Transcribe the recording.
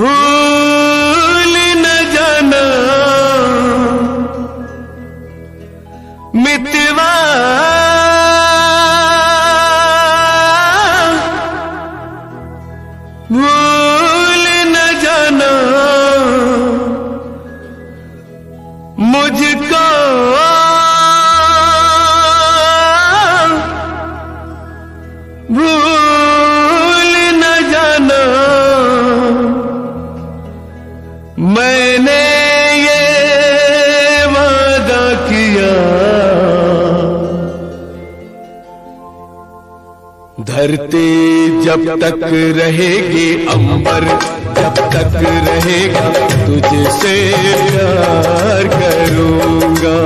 भूल न जाना मितवा, भूल न जाना मुझको, भूल न जाना मैंने ये वादा किया। धरती जब तक रहेगी, अंबर जब तक रहेगा, तुझसे प्यार करूंगा।